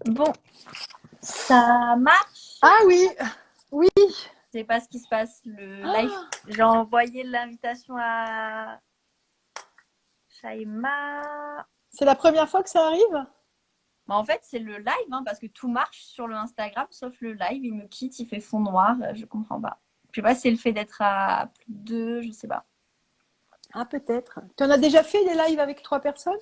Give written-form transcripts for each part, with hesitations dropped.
Bon, ça marche. Ah oui, oui. Je sais pas ce qui se passe. Le live, j'ai envoyé l'invitation à Shaima. C'est la première fois que ça arrive? Bah, en fait, c'est le live, hein, parce que tout marche sur le Instagram, sauf le live. Il me quitte, il fait fond noir. Je comprends pas. Je sais pas si c'est le fait d'être à plus de deux, je sais pas. Ah, peut-être. Tu en as déjà fait des lives avec 3 personnes?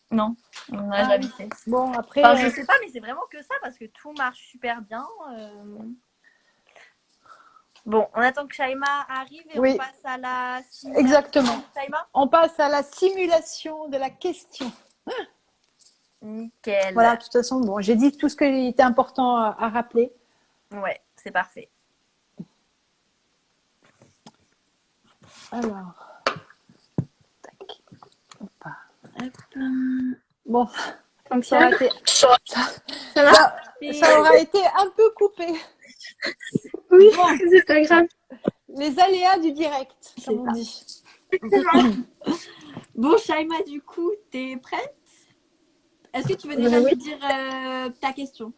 Non, on n'a jamais fait. Bon, après, Enfin, je sais pas, mais c'est vraiment que ça, parce que tout marche super bien. Bon, on attend que Shaima arrive et oui, on passe à la simulation. exactement. Shaima, On passe à la simulation de la question. nickel. Voilà, de toute façon, bon, j'ai dit tout ce qui était important à rappeler. Ouais, c'est parfait. Alors, tac. Hop. Hop. Bon, Donc ça aura été, ça va? ça aura été un peu coupé. Oui, Bon, c'est pas grave. les aléas du direct, comme on ça. dit. Bon, Shaima, du coup, t'es prête? Est-ce que tu veux déjà Oui. me dire ta question?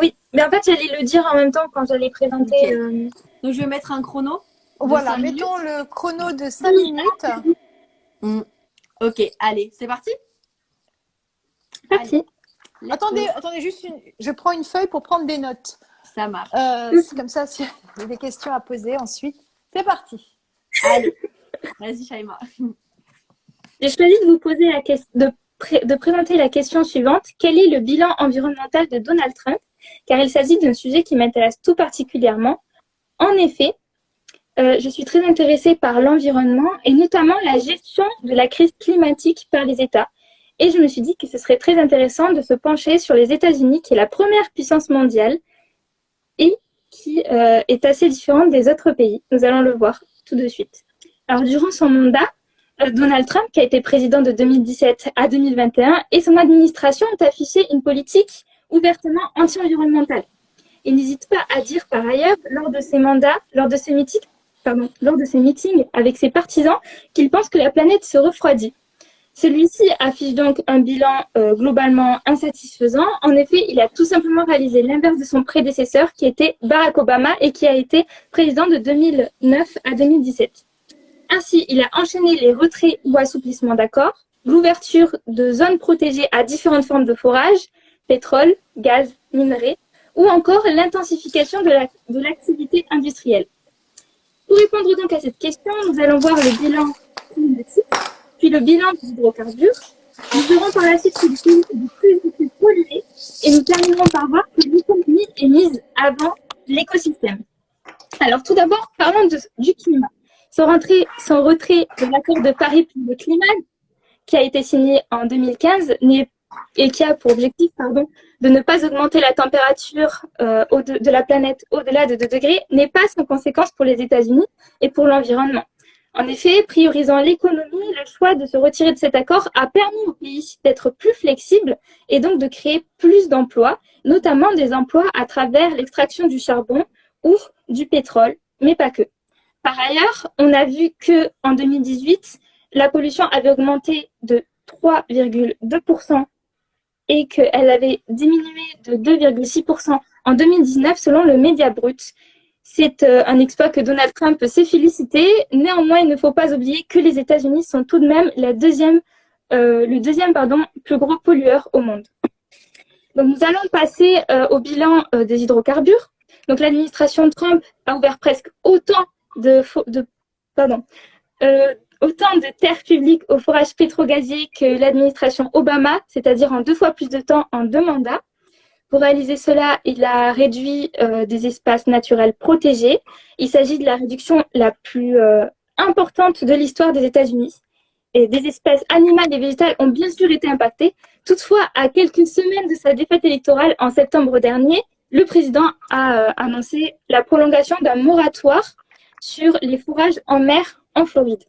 Oui, mais en fait, j'allais le dire en même temps quand j'allais présenter. Donc, je vais mettre un chrono. Voilà, 5 mettons minutes. le chrono de 5 minutes. Ok, allez, c'est parti? Parti. Allez, Attendez, juste je prends une feuille pour prendre des notes. ça marche. C'est comme ça, s'il y a des questions à poser ensuite. C'est parti. Allez, vas-y, Shaima. J'ai choisi de vous poser la question, de présenter la question suivante. Quel est le bilan environnemental de Donald Trump? Car il s'agit d'un sujet qui m'intéresse tout particulièrement. En effet, je suis très intéressée par l'environnement et notamment la gestion de la crise climatique par les États. Et je me suis dit que ce serait très intéressant de se pencher sur les États-Unis, qui est la première puissance mondiale et qui est assez différente des autres pays. Nous allons le voir tout de suite. Alors, durant son mandat, Donald Trump, qui a été président de 2017 à 2021, et son administration ont affiché une politique ouvertement anti-environnementale. Il n'hésite pas à dire par ailleurs, lors de ses mandats, lors de ses meetings avec ses partisans, qu'il pense que la planète se refroidit. Celui-ci affiche donc un bilan globalement insatisfaisant. En effet, il a tout simplement réalisé l'inverse de son prédécesseur, qui était Barack Obama et qui a été président de 2009 à 2017. Ainsi, il a enchaîné les retraits ou assouplissements d'accords, l'ouverture de zones protégées à différentes formes de forage, pétrole, gaz, minerais, ou encore l'intensification de l'activité industrielle. Pour répondre donc à cette question, nous allons voir le bilan climatique, puis le bilan des hydrocarbures. Nous verrons par la suite que le pays est de plus en plus pollué et nous terminerons par voir que l'économie est mise avant l'écosystème. Alors tout d'abord, parlons du climat. Son retrait de l'accord de Paris pour le climat, qui a été signé en 2015, et qui a pour objectif de ne pas augmenter la température de la planète au-delà de 2 degrés, n'est pas sans conséquence pour les États-Unis et pour l'environnement. En effet, priorisant l'économie, le choix de se retirer de cet accord a permis au pays d'être plus flexible et donc de créer plus d'emplois, notamment des emplois à travers l'extraction du charbon ou du pétrole, mais pas que. Par ailleurs, on a vu qu'en 2018, la pollution avait augmenté de 3,2% et qu'elle avait diminué de 2,6% en 2019 selon le Média Brut. C'est un exploit que Donald Trump s'est félicité. Néanmoins, il ne faut pas oublier que les États-Unis sont tout de même le deuxième plus gros pollueur au monde. Donc, nous allons passer au bilan des hydrocarbures. Donc, l'administration Trump a ouvert presque autant de terres publiques au forage pétrogazier que l'administration Obama, c'est-à-dire en 2 fois plus de temps en 2 mandats. Pour réaliser cela, il a réduit des espaces naturels protégés. Il s'agit de la réduction la plus importante de l'histoire des États-Unis. Et des espèces animales et végétales ont bien sûr été impactées. Toutefois, à quelques semaines de sa défaite électorale en septembre dernier, le président a annoncé la prolongation d'un moratoire sur les fourrages en mer en Floride.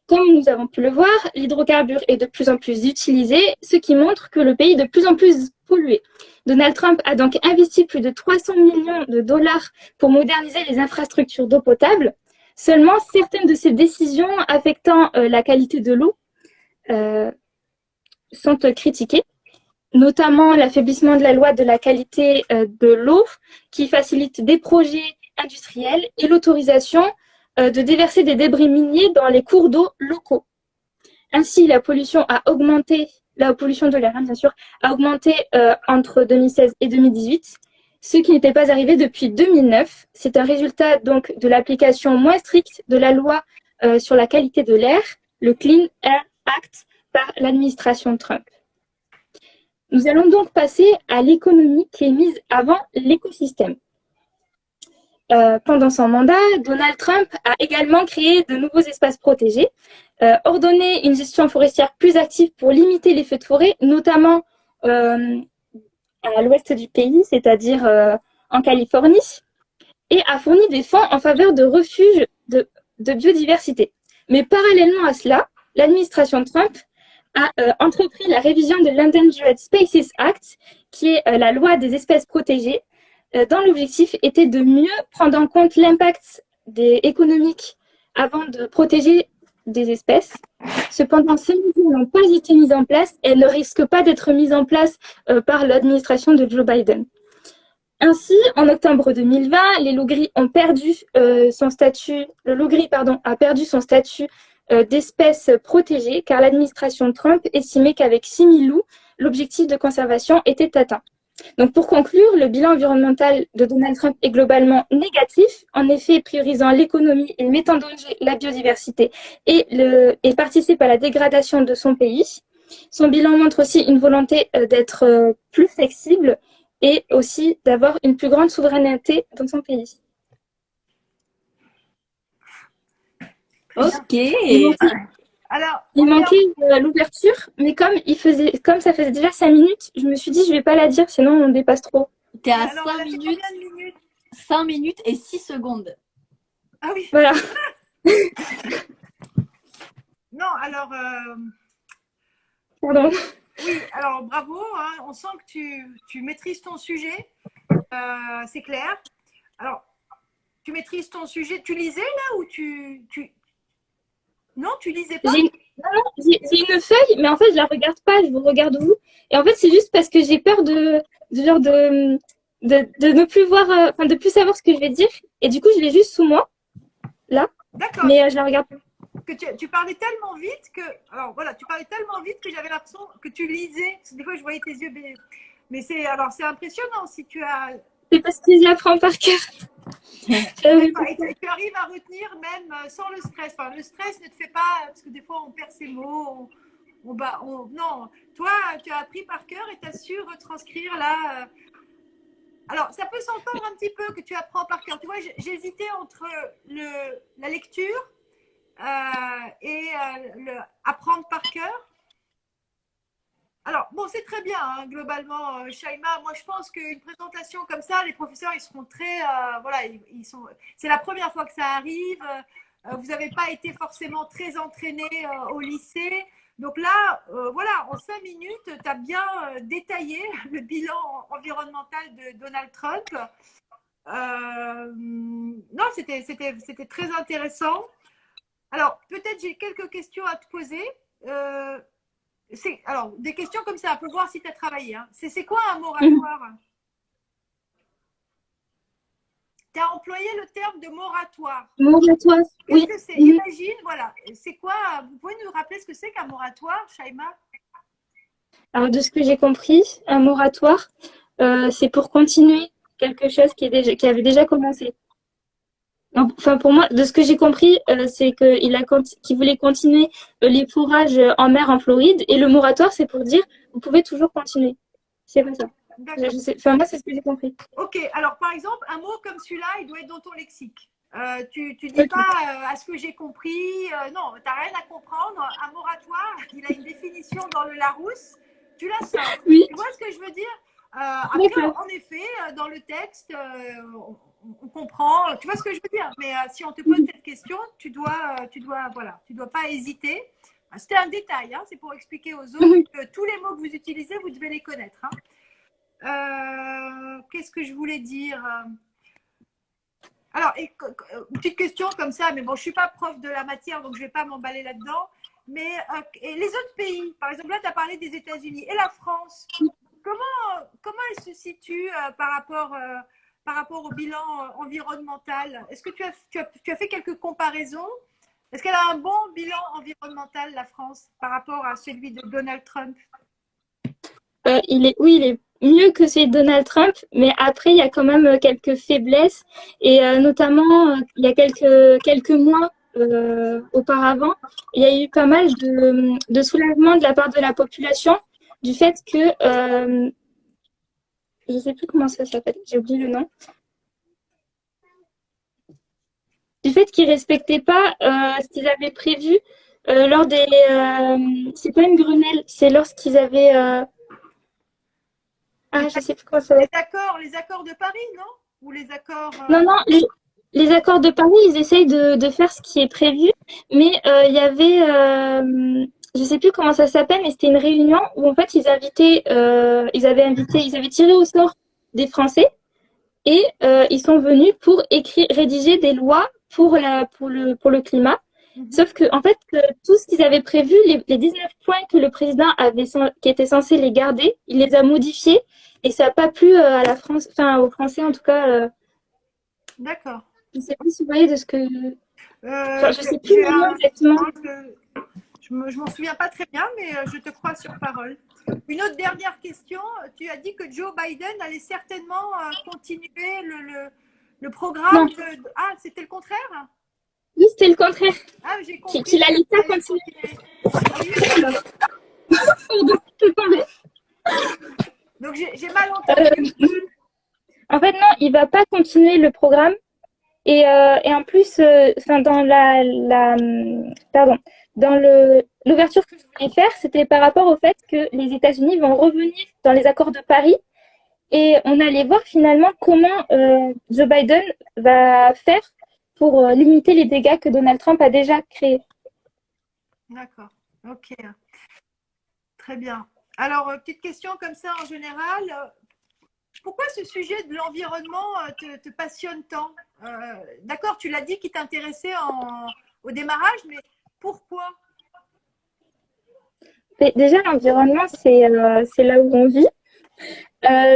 Comme nous avons pu le voir, l'hydrocarbure est de plus en plus utilisé, ce qui montre que le pays est de plus en plus pollué. Donald Trump a donc investi plus de 300 millions de dollars pour moderniser les infrastructures d'eau potable. Seulement, certaines de ces décisions affectant la qualité de l'eau sont critiquées. notamment l'affaiblissement de la loi de la qualité de l'eau, qui facilite des projets industriels et l'autorisation de déverser des débris miniers dans les cours d'eau locaux. Ainsi, la pollution de l'air, bien sûr, a augmenté entre 2016 et 2018, ce qui n'était pas arrivé depuis 2009. C'est un résultat donc de l'application moins stricte de la loi sur la qualité de l'air, le Clean Air Act, par l'administration Trump. Nous allons donc passer à l'économie qui est mise avant l'écosystème. Pendant son mandat, Donald Trump a également créé de nouveaux espaces protégés, ordonné une gestion forestière plus active pour limiter les feux de forêt, notamment à l'ouest du pays, c'est-à-dire en Californie, et a fourni des fonds en faveur de refuges de biodiversité. Mais parallèlement à cela, l'administration Trump a entrepris la révision de l'Endangered Species Act, qui est la loi des espèces protégées, dont l'objectif était de mieux prendre en compte l'impact économique avant de protéger des espèces. Cependant, ces mesures n'ont pas été mises en place et ne risquent pas d'être mises en place par l'administration de Joe Biden. Ainsi, en octobre 2020, les loups-gris ont perdu son statut. Le loup-gris, a perdu son statut d'espèce protégée car l'administration Trump estimait qu'avec 6000 loups, l'objectif de conservation était atteint. Donc, pour conclure, le bilan environnemental de Donald Trump est globalement négatif, en effet priorisant l'économie et mettant en danger la biodiversité et participe à la dégradation de son pays. Son bilan montre aussi une volonté d'être plus flexible et aussi d'avoir une plus grande souveraineté dans son pays. Ok. Alors, il manquait l'ouverture, mais comme ça faisait déjà 5 minutes, je me suis dit je vais pas la dire, sinon on dépasse trop. T'es à alors, 5 minutes, 5 minutes et 6 secondes. Ah oui. Voilà. Non, alors... Pardon. Oui, alors bravo, hein, on sent que tu maîtrises ton sujet, c'est clair. Alors, tu maîtrises ton sujet, tu lisais là ou Non, tu lisais pas? J'ai une feuille, mais en fait, je la regarde pas, je vous regarde vous. Et en fait, c'est juste parce que j'ai peur de ne plus voir, de plus savoir ce que je vais dire. Et du coup, je l'ai juste sous moi, là. D'accord. Mais je la regarde pas. Que tu parlais tellement vite que... Alors voilà, tu parlais tellement vite que j'avais l'impression que tu lisais. Parce que des fois, je voyais tes yeux. Mais c'est impressionnant si tu as... C'est parce que je l'apprends par cœur. Et tu arrives à retenir même sans le stress. Enfin, le stress ne te fait pas... Parce que des fois, on perd ses mots. Non, toi, tu as appris par cœur et tu as su retranscrire là... Alors, ça peut s'entendre un petit peu que tu apprends par cœur. Tu vois, j'hésitais entre la lecture et apprendre par cœur. Alors, bon, c'est très bien, hein, globalement, Shaima. Moi, je pense qu'une présentation comme ça, les professeurs, ils seront très... voilà, c'est la première fois que ça arrive. Vous n'avez pas été forcément très entraînés au lycée. Donc là, voilà, en 5 minutes, tu as bien détaillé le bilan environnemental de Donald Trump. Non, c'était très intéressant. Alors, peut-être j'ai quelques questions à te poser. Alors, des questions comme ça, pour voir si tu as travaillé. Hein. C'est quoi un moratoire? Tu as employé le terme de moratoire. Moratoire, oui. Qu'est-ce que c'est? Imagine, voilà. C'est quoi? Vous pouvez nous rappeler ce que c'est qu'un moratoire, Shaima? Alors, de ce que j'ai compris, un moratoire, c'est pour continuer quelque chose qui avait déjà commencé. Enfin, pour moi, de ce que j'ai compris, c'est qu'il voulait continuer les fourrages en mer en Floride. Et le moratoire, c'est pour dire, vous pouvez toujours continuer. C'est pas ça. Enfin, moi, c'est ce que j'ai compris. Ok, alors par exemple, un mot comme celui-là, il doit être dans ton lexique. Tu dis pas à ce que j'ai compris. Non, tu n'as rien à comprendre. Un moratoire, il a une définition dans le Larousse. Tu la sors. Oui. Tu vois ce que je veux dire? Après, en effet, dans le texte, on comprend. Tu vois ce que je veux dire? Mais si on te pose cette question, tu dois pas hésiter. C'était un détail, hein, c'est pour expliquer aux autres que tous les mots que vous utilisez, vous devez les connaître. Hein. Qu'est-ce que je voulais dire? Alors, une petite question comme ça, mais bon, je ne suis pas prof de la matière, donc je ne vais pas m'emballer là-dedans. Mais et les autres pays, par exemple, là, tu as parlé des États-Unis et la France. comment elle se situe par rapport au bilan environnemental? Est-ce que tu as fait quelques comparaisons? Est-ce qu'elle a un bon bilan environnemental, la France, par rapport à celui de Donald Trump? Oui, il est mieux que celui de Donald Trump, mais après, il y a quand même quelques faiblesses. Et notamment, il y a quelques mois auparavant, il y a eu pas mal de soulèvements de la part de la population du fait que, je ne sais plus comment ça s'appelle, j'ai oublié le nom, du fait qu'ils ne respectaient pas ce qu'ils avaient prévu lors des... c'est pas une Grenelle, c'est lorsqu'ils avaient... je ne sais plus comment ça s'appelle. Les accords de Paris, non? Ou les accords... Non, les accords de Paris, ils essayent de faire ce qui est prévu, mais il y avait, je sais plus comment ça s'appelle, mais c'était une réunion où en fait ils avaient tiré au sort des Français et ils sont venus pour rédiger des lois pour le climat. Sauf que en fait, tout ce qu'ils avaient prévu, les 19 points que le président qui était censé les garder, il les a modifiés et ça n'a pas plu à la France, enfin aux Français en tout cas. D'accord. Je ne sais plus si vous voyez de ce que. Enfin, je ne sais plus le nom exactement. Je m'en souviens pas très bien, mais je te crois sur parole. Une autre dernière question. Tu as dit que Joe Biden allait certainement continuer le programme de... Ah, c'était le contraire? Oui, c'était le contraire. Ah, j'ai compris. Qu'il allait pas continuer. Donc, j'ai mal entendu. En fait, non, il ne va pas continuer le programme. Et en plus, dans l'ouverture que je voulais faire, c'était par rapport au fait que les États-Unis vont revenir dans les accords de Paris et on allait voir finalement comment Joe Biden va faire pour limiter les dégâts que Donald Trump a déjà créés. D'accord, ok. Très bien. Alors, petite question comme ça en général. Pourquoi ce sujet de l'environnement te passionne tant? D'accord, tu l'as dit qu'il t'intéressait au démarrage, mais pourquoi? Mais déjà, l'environnement, c'est là où on vit.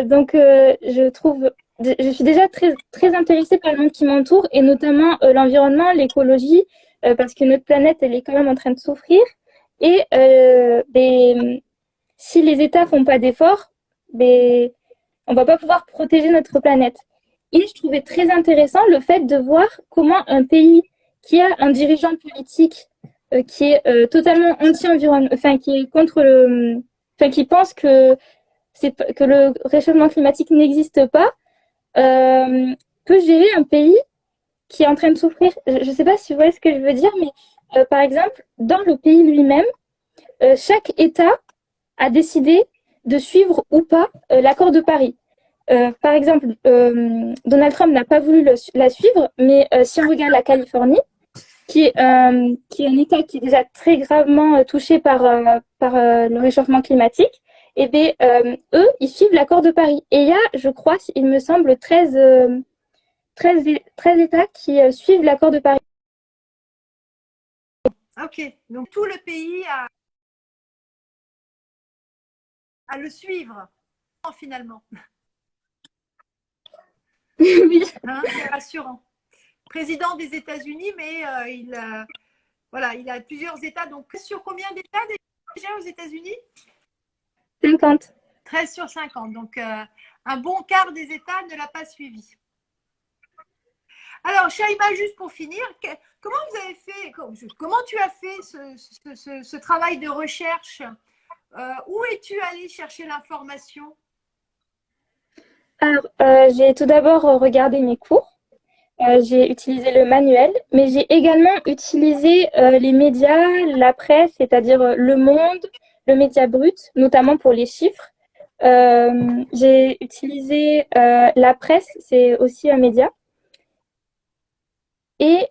Donc, je suis déjà très, très intéressée par le monde qui m'entoure et notamment l'environnement, l'écologie, parce que notre planète, elle est quand même en train de souffrir. Et si les États font pas d'efforts, on va pas pouvoir protéger notre planète. Et je trouvais très intéressant le fait de voir comment un pays qui a un dirigeant politique qui est totalement anti-environnement, enfin qui est qui pense que le réchauffement climatique n'existe pas, peut gérer un pays qui est en train de souffrir. Je ne sais pas si vous voyez ce que je veux dire, mais par exemple, dans le pays lui-même, chaque État a décidé de suivre ou pas l'accord de Paris. Par exemple, Donald Trump n'a pas voulu la suivre, mais si on regarde la Californie, qui est un État qui est déjà très gravement touché par le réchauffement climatique, et bien, eux, ils suivent l'accord de Paris. Et il y a, je crois, il me semble, 13 États qui suivent l'accord de Paris. Ok, donc tout le pays à le suivre, finalement. Oui. Hein, c'est rassurant. Président des États-Unis, mais il a plusieurs États. Donc, sur combien d'États déjà aux États-Unis? 50. 13 sur 50. Donc, un bon quart des États ne l'a pas suivi. Alors, Shaima, juste pour finir, comment tu as fait ce travail de recherche? Où es-tu allé chercher l'information? Alors, j'ai tout d'abord regardé mes cours. J'ai utilisé le manuel, mais j'ai également utilisé les médias, la presse, c'est-à-dire Le Monde, le Média Brut, notamment pour les chiffres. J'ai utilisé la presse, c'est aussi un média. Et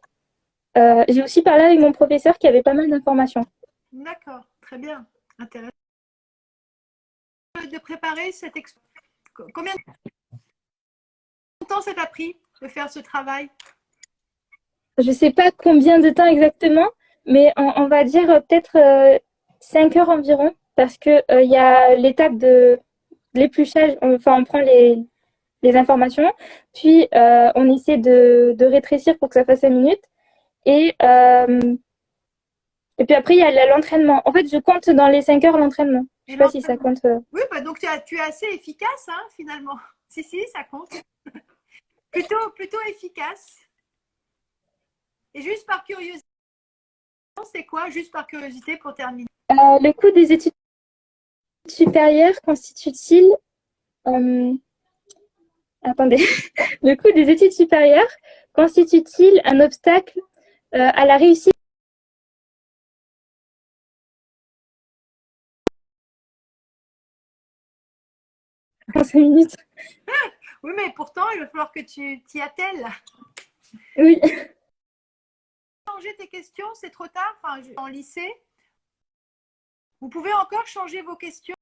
j'ai aussi parlé avec mon professeur qui avait pas mal d'informations. D'accord, très bien, intéressant. De préparer cette expo. Combien de temps ça t'a pris de faire ce travail? Je ne sais pas combien de temps exactement, mais on va dire peut-être 5 heures environ, parce qu'il y a l'étape l'épluchage, enfin on prend les informations, puis on essaie de rétrécir pour que ça fasse 5 minutes. Et, et puis après, il y a l'entraînement. En fait, je compte dans les 5 heures l'entraînement. Je sais pas si ça compte. Oui, bah, donc tu es assez efficace, hein, finalement. Si, ça compte. Plutôt efficace. Et juste par curiosité, c'est quoi, juste par curiosité pour terminer? Le coût des études supérieures constitue-t-il... attendez. Le coût des études supérieures constitue-t-il un obstacle à la réussite en 5 minutes? Oui, mais pourtant, il va falloir que tu t'y attelles. Oui. Changer tes questions, c'est trop tard, enfin, en lycée. Vous pouvez encore changer vos questions.